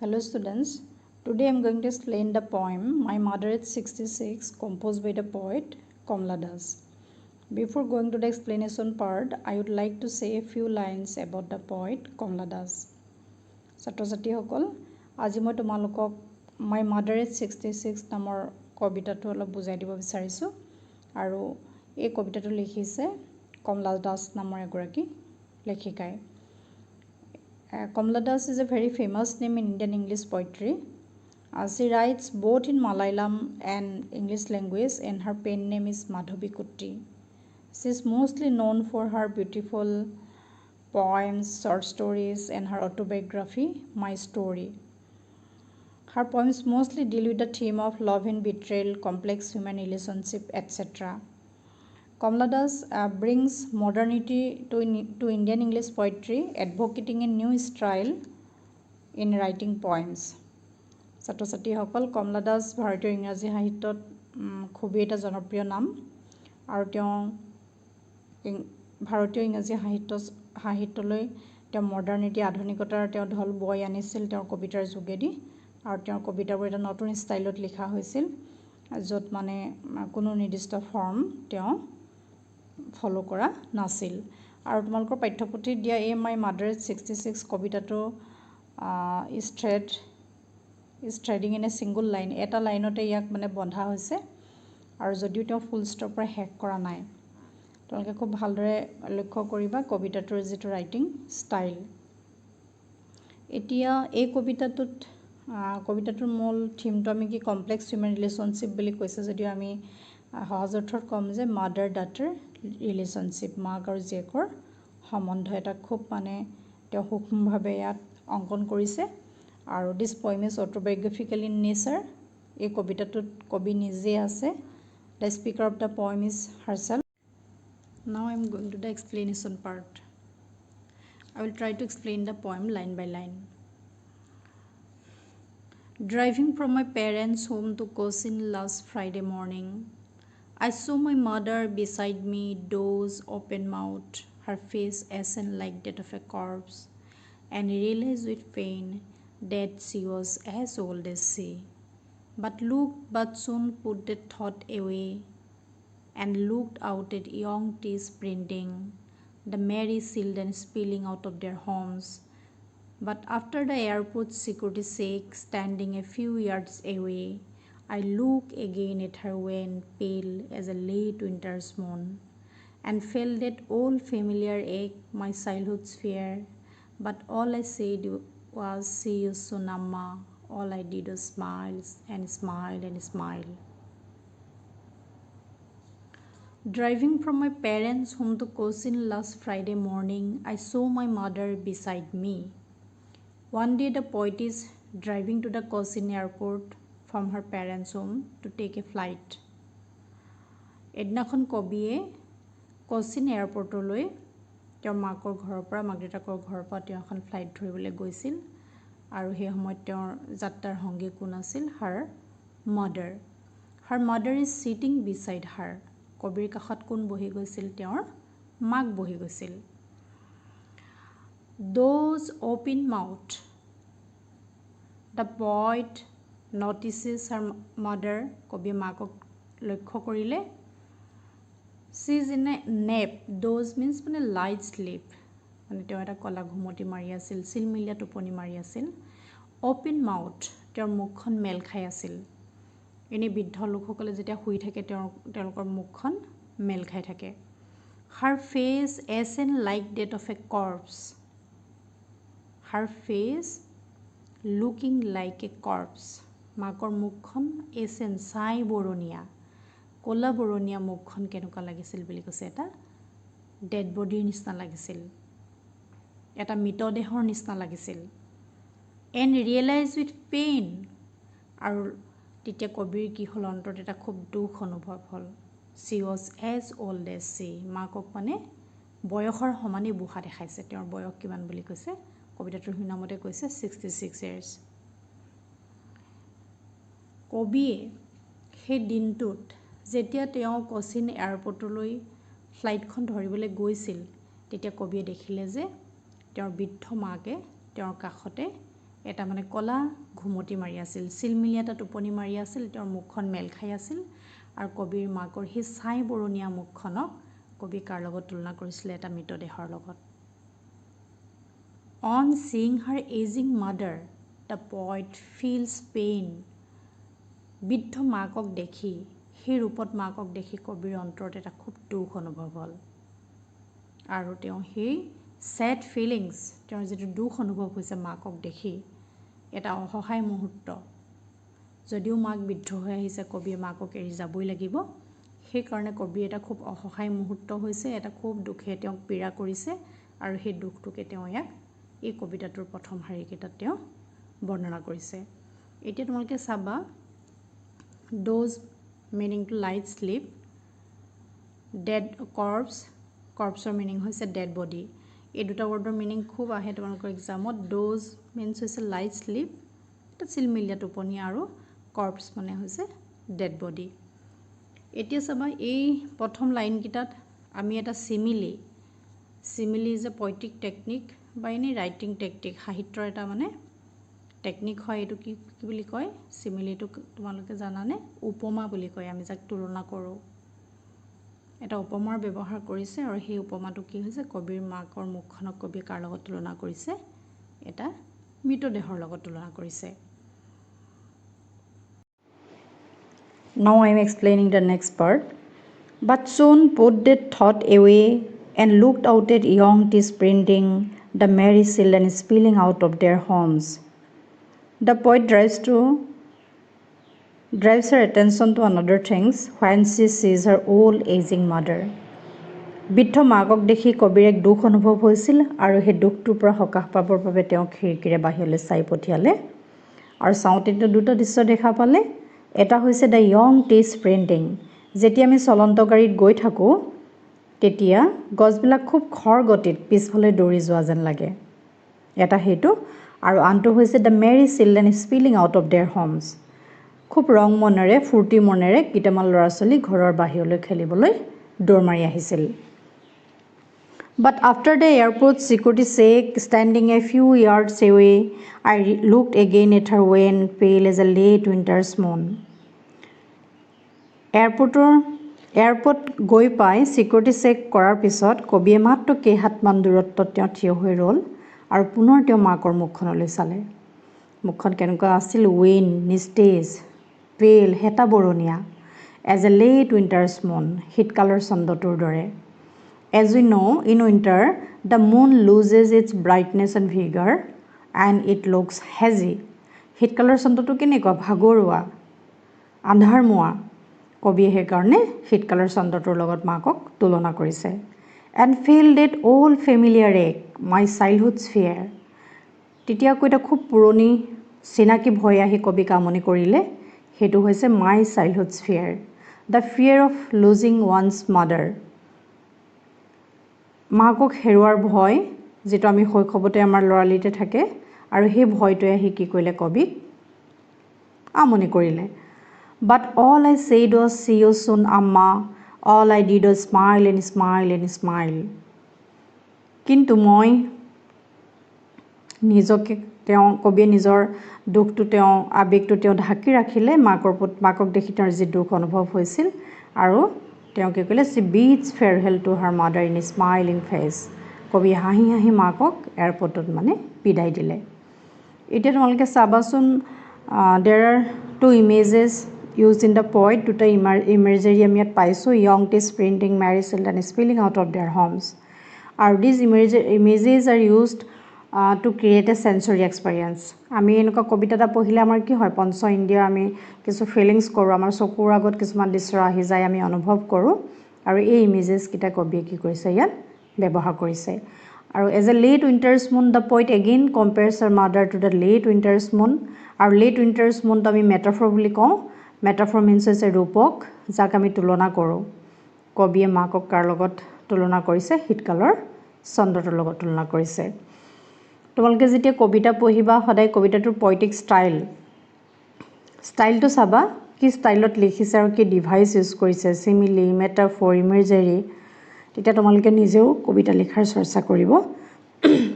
Hello students, today I am going to explain the poem My Mother at 66 composed by the poet Kamla Das. Before going to the explanation part, I would like to say a few lines about the poet Kamla Das. ছাত্ৰ-ছাত্ৰীসকল আজি মই তোমালোকক My Mother at 66 নামৰ কবিতাটো অলপ বুজাই দিব বিচাৰিছোঁ আৰু এই কবিতাটো লিখিছে কমলা দাস নামৰ এগৰাকী লেখিকাই। Kamla Das is a very famous name in Indian English poetry. She writes both in Malayalam and English language, and her pen name is Madhavi Kutty. She is mostly known for her beautiful poems, short stories, and her autobiography, My Story. Her poems mostly deal with the theme of love and betrayal, complex human relationship, etc. Kamla Das brings modernity to Indian English poetry, advocating a new style in writing poems. ছাত্ৰ-ছাত্ৰীসকল কমলা দাস ভাৰতীয় ইংৰাজী সাহিত্যত খুবেই এটা জনপ্ৰিয় নাম আৰু তেওঁ ভাৰতীয় ইংৰাজী সাহিত্যলৈ তেওঁ মডাৰ্নিটি আধুনিকতাৰ তেওঁ ঢল বৈ আনিছিল তেওঁৰ কবিতাৰ যোগেদি আৰু তেওঁৰ কবিতাবোৰ এটা নতুন ষ্টাইলত লিখা হৈছিল য'ত মানে কোনো নিৰ্দিষ্ট ফৰ্ম তেওঁ ফলো কৰা নাছিল আৰু তোমালোকৰ পাঠ্যপুথিত দিয়া এই মাই মাদাৰ 66 কবিতাটো is threading in a single line এটা লাইনতে ইয়াক মানে বন্ধা হৈছে আৰু যদিও তেওঁ ফুল ষ্টপৰ শেষ কৰা নাই তোমালোকে খুব ভালদৰে লক্ষ্য কৰিবা কবিতাটোৰ যিটো ৰাইটিং ষ্টাইল এতিয়া এই কবিতাটোৰ মূল থিমটো আমি কি কমপ্লেক্স হিউমেন ৰিলেশ্যনশ্বিপ বুলি কৈছে যদিও আমি সহজ অৰ্থত ক'ম যে মাদাৰ ডাটাৰ ৰিলেশ্যনশ্বিপ মাক আৰু জীয়েকৰ সম্বন্ধ এটা খুব মানে তেওঁ সূক্ষ্মভাৱে ইয়াত অংকন কৰিছে আৰু this poem is autobiographical in nature এই কবিতাটোত কবি নিজে আছে the speaker of the poem is herself now I am going to the explanation part I will try to explain the poem line by line. Driving from my parents' home to Cochin last Friday morning, I saw my mother beside me, doze open-mouthed, her face ashen like that of a corpse, and realized with pain that she was as old as she. But soon put that thought away, and looked out at young teeth printing, the merry children spilling out of their homes. But after the airport security check, standing a few yards away, I look again at her wan, pale as a late winter's moon, and felt that old familiar ache, my childhood's fear. But all I said was, "See you soon, Amma." All I did was smile and smile and smile. Driving from my parents' home to Cochin last Friday morning, I saw my mother beside me. One day the poet is driving to the Cochin airport from her parents' home to take a flight. এদিনাখন কবিয়ে কচিন এয়াৰপৰ্টলৈ তেওঁৰ মাক দেউতাকৰ ঘৰৰ পৰা তেওঁ এখন flight ধৰিবলৈ গৈছিল আৰু সেই সময়ত তেওঁৰ যাত্ৰাৰ সংগী কোন আছিল হাৰ মাদাৰ ইজ চিটিং বিচাইড হাৰ কবিৰ কাষত কোন বহি গৈছিল তেওঁৰ মাক বহি গৈছিল Those open mouth. The poet notices her mother. কবি মাকক লক্ষ্য কৰিলে She is in a nap. Those means মানে light sleep. মানে তেওঁ এটা কলা ঘুমটি মাৰি আছিল চিলমিলীয়া টোপনি মাৰি আছিল Open mouth. তেওঁৰ মুখখন মেল খাই আছিল এনে বৃদ্ধ লোকসকলে যেতিয়া শুই থাকে তেওঁলোকৰ মুখখন মেল খাই থাকে Her face ashen like that of a corpse. Her face looking like a corpse. মাকৰ মুখখন এচেন ছাই বৰণীয়া ক'লা বৰণীয়া মুখখন কেনেকুৱা লাগিছিল বুলি কৈছে এটা ডেড বডিৰ নিচিনা লাগিছিল এটা মৃতদেহৰ নিচিনা লাগিছিল and realized with pain আৰু তেতিয়া কবিৰ কি হ'ল অন্তৰত এটা খুব দুখ অনুভৱ হ'ল she was as old as she মাকক মানে বয়সৰ সমানেই বুঢ়া দেখাইছে তেওঁৰ বয়স কিমান বুলি কৈছে কবিতাটোৰ নামতে কৈছে 66 years কবিয়ে সেই দিনটোত যেতিয়া তেওঁ কচিন এয়াৰপৰ্টলৈ ফ্লাইটখন ধৰিবলৈ গৈছিল তেতিয়া কবিয়ে দেখিলে যে তেওঁৰ বৃদ্ধ মাকে তেওঁৰ কাষতে এটা মানে কলা ঘুমটি মাৰি আছিল, চিলমিলিয়া এটা টোপনি মাৰি আছিল, তেওঁৰ মুখখন মেল খাই আছিল। আৰু কবিৰ মাকৰ সেই ছাই বৰণীয়া মুখখনক কবি কাৰ লগত তুলনা কৰিছিলে? এটা মৃতদেহৰ লগত। On seeing her aging mother, the poet feels pain. বৃদ্ধ মাকক দেখি, সেই ৰূপত মাকক দেখি কবিৰ অন্তৰত এটা খুব দুখ অনুভৱ হ'ল। আৰু তেওঁ সেই ছেড ফিলিংছ, তেওঁৰ যিটো দুখ অনুভৱ হৈছে মাকক দেখি, এটা অসহায় মুহূৰ্ত, যদিও মাক বৃদ্ধ হৈ আহিছে, কবিয়ে মাকক এৰি যাবই লাগিব, সেইকাৰণে কবিৰ এটা খুব অসহায় মুহূৰ্ত হৈছে, এটা খুব দুখে তেওঁক পীড়া কৰিছে। আৰু সেই দুখটোকে তেওঁ ইয়াক এই কবিতাটোৰ প্ৰথম শাৰীকেইটাত তেওঁ বৰ্ণনা কৰিছে। এতিয়া তোমালোকে চাবা, doze meaning to light sleep, dead corpse, কৰ্পছৰ মিনিং হৈছে ডেড বডি। এই দুটা ৱৰ্ডৰ মিনিং খুব আহে তোমালোকৰ এক্সামত। ড'জ মিনছ হৈছে লাইট শ্লিপ, এটা চিলমিলীয়া টোপনি, আৰু কৰ্পছ মানে হৈছে ডেড বডি। এতিয়া চাবা, এই প্ৰথম লাইনকেইটাত আমি এটা চিমিলি ইজ এ পইটিক টেকনিক বা এনেই ৰাইটিং টেকনিক, সাহিত্যৰ এটা মানে টেকনিক হয়। এইটো কি বুলি কয়? চিমিলিটোক তোমালোকে জানানে? উপমা বুলি কয়, আমি যাক তুলনা কৰোঁ। এটা উপমাৰ ব্যৱহাৰ কৰিছে, আৰু সেই উপমাটো কি হৈছে? কবিৰ মাকৰ মুখখনক কবিয়ে কাৰ লগত তুলনা কৰিছে? এটা মৃতদেহৰ লগত তুলনা কৰিছে। Now I am explaining the next part. But soon put that thought away and looked out at young tea sprinting, the merry children spilling out of their homes. The poet drives her attention to another things when she sees her old aging mother. বৃদ্ধ মাকক দেখি কবিৰ এক দুখ অনুভৱ হৈছিল, আৰু সেই দুখটোৰ পৰা সকাহ পাবৰ বাবে তেওঁ খিৰিকীৰে বাহিৰলৈ চাই পঠিয়ালে। আৰু চাওঁতে দুটা দৃশ্য দেখা পালে। এটা হৈছে দ্য য়ং টি স্প্ৰিণ্টিং, যেতিয়া আমি চলন্ত গাড়ীত গৈ থাকোঁ তেতিয়া গছবিলাক খুব খৰ গতিত পিছফালে দৌৰি যোৱা যেন লাগে, এটা সেইটো। আৰু আনটো হৈছে the merry children spilling out of their homes, খুব ৰং মনেৰে, ফূৰ্তি মনেৰে কেইটামান ল'ৰা ছোৱালী ঘৰৰ বাহিৰলৈ খেলিবলৈ দৌৰ মাৰি আহিছিল। But after the airport security check, standing a few yards away, I looked again at her wan, pale as a late winter's moon. Airport গৈ পাই চিকিউৰিটি চেক কৰাৰ পিছত কবিয়ে মাত্ৰ কেইহাতমান দূৰত্বত তেওঁ থিয় হৈ ৰ'ল, আৰু পুনৰ তেওঁ মাকৰ মুখখনলৈ চালে। মুখখন কেনেকুৱা আছিল? ৱেইন, নিস্তেজ, পেল, হেতা বৰণীয়া, এজ এ লেট উইণ্টাৰ্ছ মুন, শীতকালৰ চন্দ্ৰটোৰ দৰে। As we know, in winter, the moon loses its brightness and vigor and it looks hazy. শীতকালৰ চন্দ্ৰটো কেনেকুৱা? ভাগৰুৱা, আন্ধাৰমুৱা। কবিয়ে সেইকাৰণে শীতকালৰ চন্দ্ৰটোৰ লগত মাকক তুলনা কৰিছে। And felt that old familiar ache, my childhood's fear. তেতিয়া আকৌ এটা খুব পুৰণি চিনাকি ভয় আহি কবিক আমনি কৰিলে, সেইটো হৈছে my childhood's fear, the fear of losing one's mother. মাকক হেৰুৱাৰ ভয়, যিটো আমি শৈশৱতে আমাৰ ল'ৰালিতে থাকে, আৰু সেই ভয়টোৱে আহি কি কৰিলে? কবিক আমনি কৰিলে। But all I said was, see you soon, Amma. All I did was smile and smile and smile. কিন্তু মই নিজকে, কবিয়ে নিজৰ দুখটো, আৱেগটো ঢাকি ৰাখিলে। মাকক দেখি তেওঁৰ যি দুখ অনুভৱ হৈছিল, আৰু তেওঁ কি কৰিলে? she bids farewell to her mother in a smiling face. কবি হাঁহি হাঁহি মাকক এয়াৰপৰ্টত মানে বিদায় দিলে। এতিয়া তোমালোকে চাবাচোন, there are two images used in the poet, দুটা ইমেজেৰী আমি ইয়াত পাইছোঁ, young tea sprinting, merry children spilling out of their homes. আৰু these images are used to create a sensory experience. আমি এনেকুৱা কবিতা এটা পঢ়িলে আমাৰ কি হয়? পঞ্চ ইন্দ্ৰিয় আমি কিছু ফিলিংছ কৰোঁ, আমাৰ চকুৰ আগত কিছুমান দৃশ্য আহি যায়, আমি অনুভৱ কৰোঁ, আৰু এই ইমেজেছকেইটা কবিয়ে কি কৰিছে? ইয়াত ব্যৱহাৰ কৰিছে। আৰু as a late winter's moon, the poet again compares her mother to the late winter's moon. আৰু লেট উইণ্টাৰ্ছ মুনটো আমি মেটাফৰ বুলি কওঁ। মেটাফৰ মিনছ হৈছে ৰূপক, যাক আমি তুলনা কৰোঁ। কবিয়ে মাকক কাৰ লগত তুলনা কৰিছে? শীতকালৰ চন্দ্ৰটোৰ লগত তুলনা কৰিছে। তোমালোকে যেতিয়া কবিতা পঢ়িবা, সদায় কবিতাটোৰ পইটিক ষ্টাইলটো চাবা, কি ষ্টাইলত লিখিছে আৰু কি ডিভাইচ ইউজ কৰিছে, চিমিলি, মেটাফৰ, ইমেজেৰী। তেতিয়া তোমালোকে নিজেও কবিতা লিখাৰ চৰ্চা কৰিব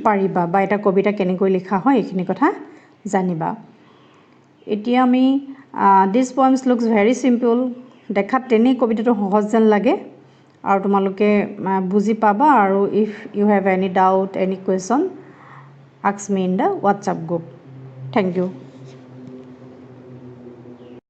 পাৰিবা, বা এটা কবিতা কেনেকৈ লিখা হয় এইখিনি কথা জানিবা এতিয়া আমি দিছ পয়েমছ লুকছ ভেৰি চিম্পল দেখাত তেনেই কবিতাটো সহজ যেন লাগে আৰু তোমালোকে বুজি পাবা আৰু if you have any doubt any question ask me in the WhatsApp group thank U